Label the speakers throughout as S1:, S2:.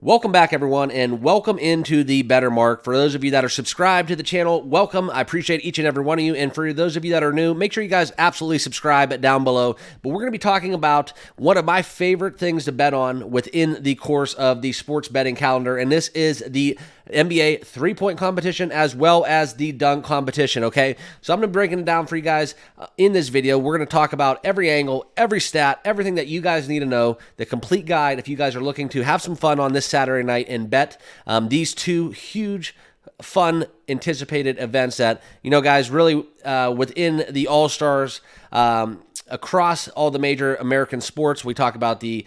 S1: Welcome back, everyone, and welcome into the Better Mark. For those of you that are subscribed to the channel, welcome. I appreciate each and every one of you. And for those of you that are new, make sure you guys absolutely subscribe down below. But we're going to be talking about one of my favorite things to bet on within the course of the sports betting calendar, and this is the NBA three-point competition as well as the dunk competition, okay? So I'm going to be breaking it down for you guys in this video. We're going to talk about every angle, every stat, everything that you guys need to know, the complete guide if you guys are looking to have some fun on this Saturday night and bet these two huge, fun, anticipated events that, you know, guys, really within the All-Stars, across all the major American sports. We talk about the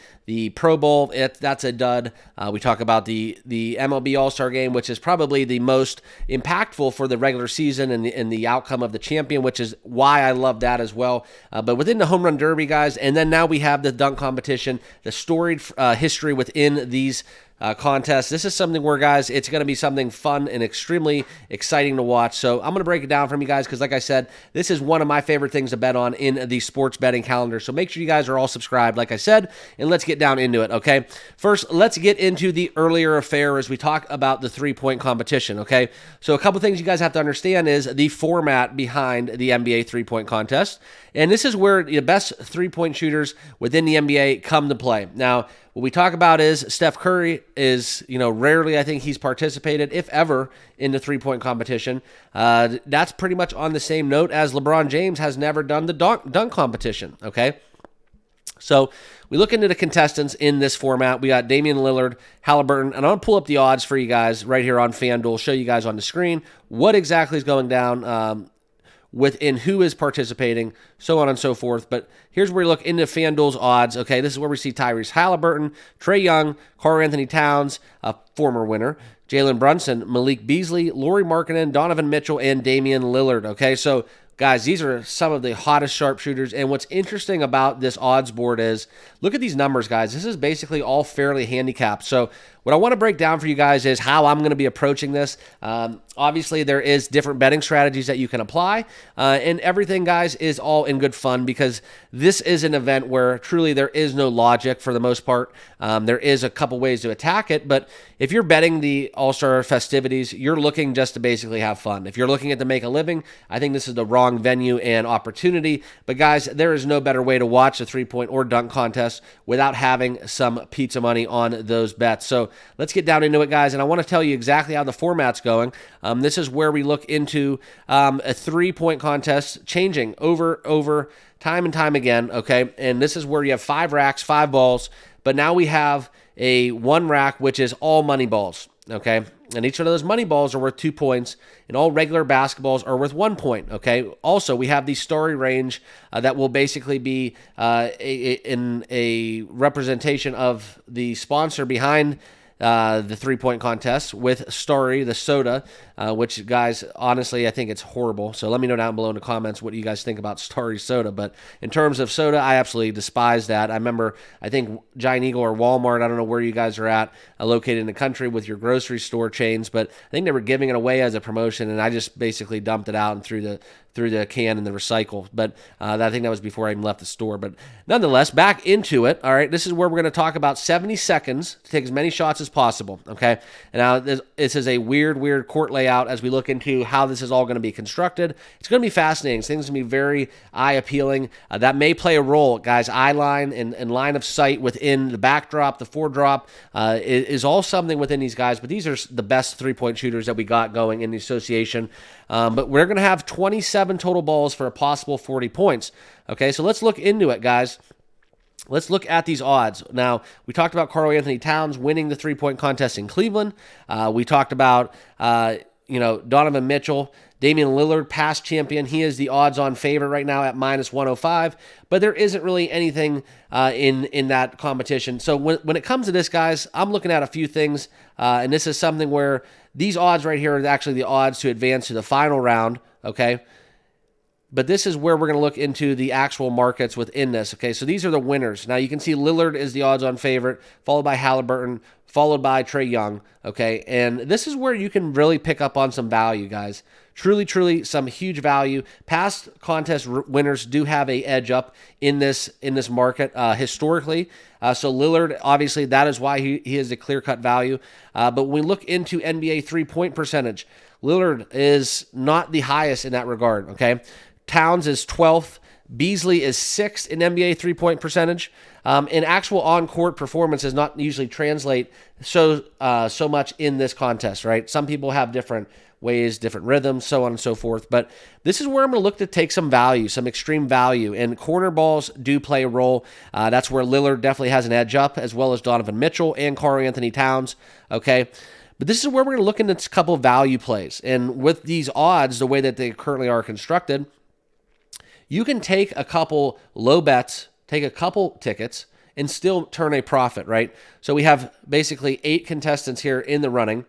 S1: Pro Bowl. That's a dud. We talk about the MLB All-Star Game, which is probably the most impactful for the regular season and the outcome of the champion, which is why I love that as well. But within the Home Run Derby, guys, and then now we have the dunk competition, the storied history within these contest. This is something where, guys, it's going to be something fun and extremely exciting to watch. So I'm going to break it down for you guys because, like I said, this is one of my favorite things to bet on in the sports betting calendar. So make sure you guys are all subscribed, like I said, and let's get down into it, okay? First, let's get into the earlier affair as we talk about the three-point competition, okay? So a couple things you guys have to understand is the format behind the NBA three-point contest. And this is where the best three-point shooters within the NBA come to play. Now, what we talk about is Steph Curry is, rarely I think he's participated, if ever, in the three-point competition. That's pretty much on the same note as LeBron James has never done the dunk competition, okay? So we look into the contestants in this format. We got Damian Lillard, Halliburton, and I'm going to pull up the odds for you guys right here on FanDuel, show you guys on the screen what exactly is going down within who is participating, so on and so forth. But here's where we look into FanDuel's odds. Okay, this is where we see Tyrese Halliburton, Trae Young, Karl-Anthony Towns, a former winner, Jalen Brunson, Malik Beasley, Lauri Markkanen, Donovan Mitchell, and Damian Lillard. Okay, so guys, these are some of the hottest sharpshooters. And what's interesting about this odds board is, look at these numbers, guys. This is basically all fairly handicapped. So what I want to break down for you guys is how I'm going to be approaching this. Obviously, there is different betting strategies that you can apply. And everything, guys, is all in good fun because this is an event where truly there is no logic for the most part. There is a couple ways to attack it. But if you're betting the All-Star festivities, you're looking just to basically have fun. If you're looking at to make a living, I think this is the wrong venue and opportunity. But, guys, there is no better way to watch a three-point or dunk contest without having some pizza money on those bets. So let's get down into it, guys, and I want to tell you exactly how the format's going. This is where we look into a three-point contest changing over time and time again, okay? And this is where you have 5 racks, 5 balls, but now we have a 1 rack, which is all money balls, okay? And each of those money balls are worth 2 points, and all regular basketballs are worth 1 point, okay? Also, we have the story range that will basically be in a representation of the sponsor behind the three-point contest with Starry, the soda, which, guys, honestly, I think it's horrible. So let me know down below in the comments what you guys think about Starry soda. But in terms of soda, I absolutely despise that. I remember, I think Giant Eagle or Walmart, I don't know where you guys are at, located in the country with your grocery store chains, but I think they were giving it away as a promotion, and I just basically dumped it out and threw the can in the recycle. But I think that was before I even left the store. But nonetheless, back into it. All right, this is where we're going to talk about 70 seconds to take as many shots as possible, okay? And now this is a weird court layout as we look into how this is all going to be constructed. It's going to be fascinating. Things going to be very eye-appealing. That may play a role, guys. Eye line and line of sight within the backdrop, the foredrop is all something within these guys. But these are the best three-point shooters that we got going in the association. But we're going to have 27 total balls for a possible 40 points. Okay, so let's look into it, guys. Let's look at these odds. Now, we talked about Karl-Anthony Towns winning the three-point contest in Cleveland. We talked about, Donovan Mitchell, Damian Lillard, past champion. He is the odds-on favorite right now at minus 105. But there isn't really anything in that competition. So when it comes to this, guys, I'm looking at a few things. And this is something where these odds right here are actually the odds to advance to the final round, okay? But this is where we're going to look into the actual markets within this, okay? So these are the winners. Now, you can see Lillard is the odds-on favorite, followed by Halliburton, followed by Trae Young, okay? And this is where you can really pick up on some value, guys. Truly some huge value. Past contest winners do have a edge up in this market historically. So Lillard, obviously, that is why he is a clear-cut value. But when we look into NBA three-point percentage, Lillard is not the highest in that regard, okay? Towns is 12th. Beasley is 6th in NBA three-point percentage. And actual on-court performance does not usually translate so much in this contest, right? Some people have different ways, different rhythms, so on and so forth. But this is where I'm going to look to take some value, some extreme value. And corner balls do play a role. That's where Lillard definitely has an edge up, as well as Donovan Mitchell and Karl-Anthony Towns, okay? But this is where we're going to look into a couple of value plays. And with these odds, the way that they currently are constructed, you can take a couple low bets, take a couple tickets, and still turn a profit, right? So we have basically 8 contestants here in the running.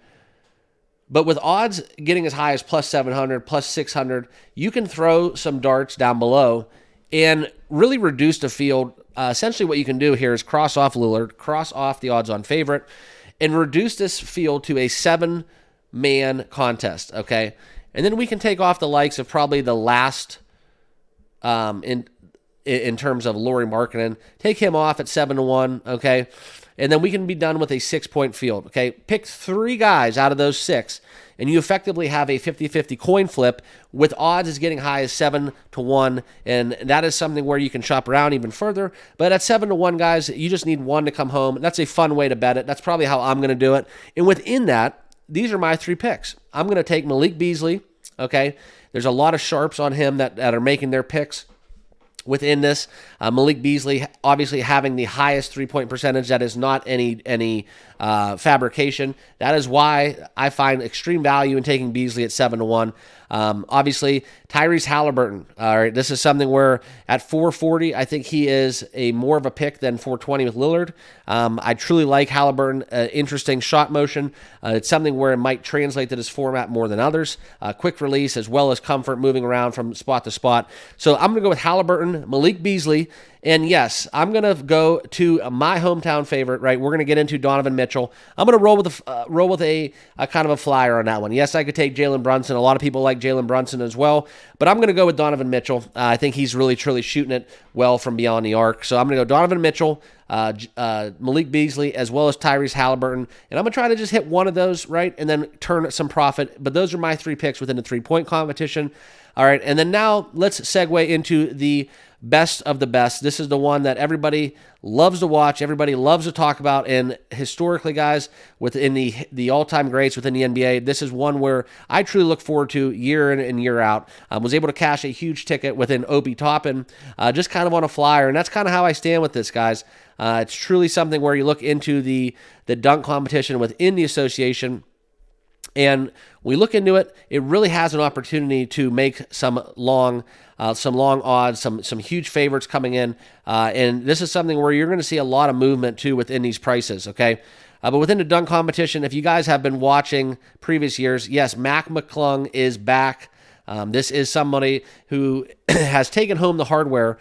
S1: But with odds getting as high as plus 700, plus 600, you can throw some darts down below and really reduce the field. Essentially what you can do here is cross off Lillard, cross off the odds-on favorite, and reduce this field to a 7-man contest, okay? And then we can take off the likes of probably the last in terms of Lauri Markkanen. Take him off at 7-1, okay? And then we can be done with a 6-point field, okay? Pick 3 guys out of those 6, and you effectively have a 50-50 coin flip with odds as getting high as 7-1, and that is something where you can shop around even further. But at 7-1, guys, you just need one to come home. That's a fun way to bet it. That's probably how I'm going to do it. And within that, these are my 3 picks. I'm going to take Malik Beasley, okay? There's a lot of sharps on him that are making their picks within this. Malik Beasley obviously having the highest three-point percentage. That is not any fabrication. That is why I find extreme value in taking Beasley at 7-1. Obviously, Tyrese Halliburton. All right, this is something where at 440, I think he is a more of a pick than 420 with Lillard. I truly like Halliburton. Interesting shot motion. It's something where it might translate to this format more than others. Quick release as well as comfort moving around from spot to spot. So I'm going to go with Halliburton, Malik Beasley, and yes, I'm going to go to my hometown favorite, right? We're going to get into Donovan Mitchell. I'm going to roll with a kind of a flyer on that one. Yes, I could take Jalen Brunson. A lot of people like Jalen Brunson as well, but I'm going to go with Donovan Mitchell. I think he's really, truly shooting it well from beyond the arc. So I'm going to go Donovan Mitchell, Malik Beasley, as well as Tyrese Halliburton, and I'm going to try to just hit one of those, right, and then turn some profit. But those are my 3 picks within the 3-point competition. All right, and then now let's segue into the best of the best. This is the one that everybody loves to watch, everybody loves to talk about, and historically, guys, within the all-time greats within the NBA, this is one where I truly look forward to year in and year out. Was able to cash a huge ticket within Obi Toppin, just kind of on a flyer, and that's kind of how I stand with this, guys. It's truly something where you look into the dunk competition within the association, and we look into it, it really has an opportunity to make some long odds, some huge favorites coming in. And this is something where you're going to see a lot of movement too within these prices, okay? But within the dunk competition, if you guys have been watching previous years, yes, Mac McClung is back. This is somebody who has taken home the hardware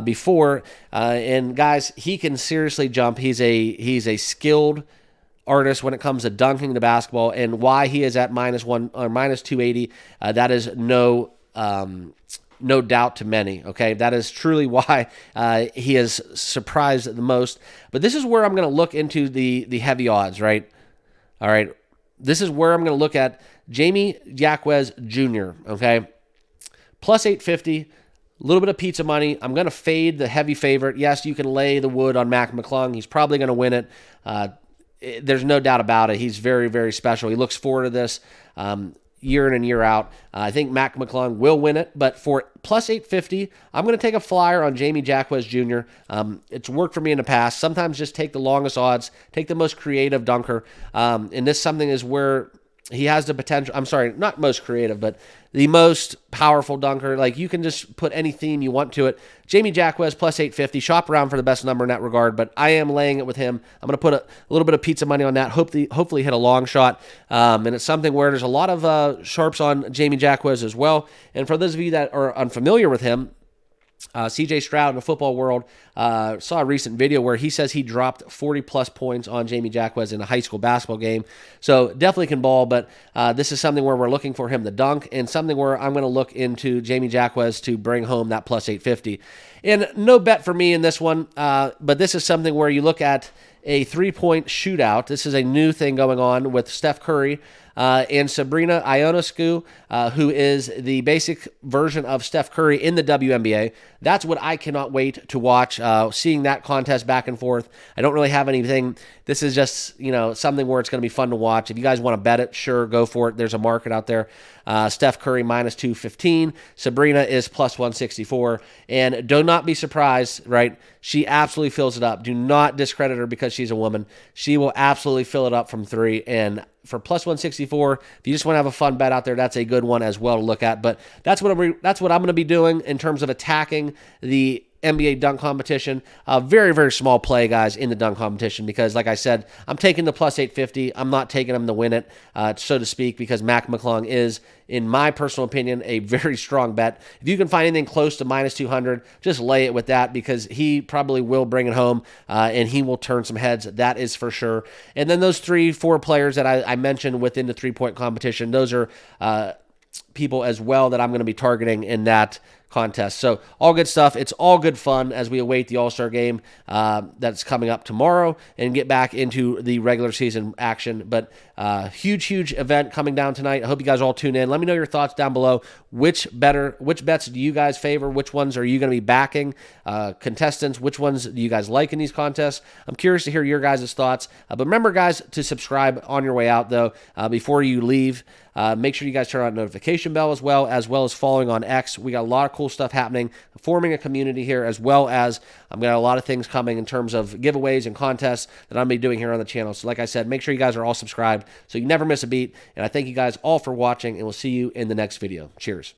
S1: before. And guys, he can seriously jump. He's a skilled artist when it comes to dunking the basketball, and why he is at -1 or -280, that is no doubt to many, okay? That is truly why he has surprised the most. But this is where I'm going to look into the heavy odds, right? All right, this is where I'm going to look at Jamie Jaquez Jr., okay? Plus 850, a little bit of pizza money. I'm going to fade the heavy favorite. Yes, you can lay the wood on Mac McClung. He's probably going to win it. There's no doubt about it. He's very, very special. He looks forward to this year in and year out. I think Mac McClung will win it, but for plus 850, I'm going to take a flyer on Jamie Jaquez Jr. It's worked for me in the past. Sometimes just take the longest odds, take the most creative dunker, and this something is where he has the potential. I'm sorry, not most creative, but the most powerful dunker. Like, you can just put any theme you want to it. Jamie Jaquez plus 850. Shop around for the best number in that regard, but I am laying it with him. I'm going to put a little bit of pizza money on that. Hopefully hit a long shot. And it's something where there's a lot of sharps on Jamie Jaquez as well. And for those of you that are unfamiliar with him, CJ Stroud in the football world saw a recent video where he says he dropped 40-plus points on Jamie Jacquez in a high school basketball game. So definitely can ball, but this is something where we're looking for him to dunk and something where I'm going to look into Jamie Jacquez to bring home that plus 850. And no bet for me in this one, but this is something where you look at a three-point shootout. This is a new thing going on with Steph Curry and Sabrina Ionescu, who is the basic version of Steph Curry in the WNBA. That's what I cannot wait to watch, seeing that contest back and forth. I don't really have anything. This is just, something where it's going to be fun to watch. If you guys want to bet it, sure, go for it. There's a market out there. Steph Curry minus 215. Sabrina is plus 164. And do not be surprised, right? She absolutely fills it up. Do not discredit her because she's a woman. She will absolutely fill it up from three. And for plus 164, if you just want to have a fun bet out there, that's a good one as well to look at. But that's what I'm going to be doing in terms of attacking the NBA dunk competition. Very, very small play, guys, in the dunk competition because, like I said, I'm taking the plus 850. I'm not taking them to win it, so to speak, because Mac McClung is, in my personal opinion, a very strong bet. If you can find anything close to minus 200, just lay it with that because he probably will bring it home and he will turn some heads. That is for sure. And then those 3-4 players that I mentioned within the three-point competition, those are people as well that I'm going to be targeting in that contest. So all good stuff. It's all good fun as we await the All-Star game that's coming up tomorrow and get back into the regular season action. But huge event coming down tonight. I hope you guys all tune in. Let me know your thoughts down below. Which bets do you guys favor? Which ones are you going to be backing? Contestants, which ones do you guys like in these contests? I'm curious to hear your guys' thoughts. But remember, guys, to subscribe on your way out, though, before you leave. Make sure you guys turn on the notification bell as well as following on X. We got a lot of cool stuff happening, forming a community here, as well as I'm got a lot of things coming in terms of giveaways and contests that I'm going to be doing here on the channel. So like I said, make sure you guys are all subscribed so you never miss a beat. And I thank you guys all for watching, and we'll see you in the next video. Cheers.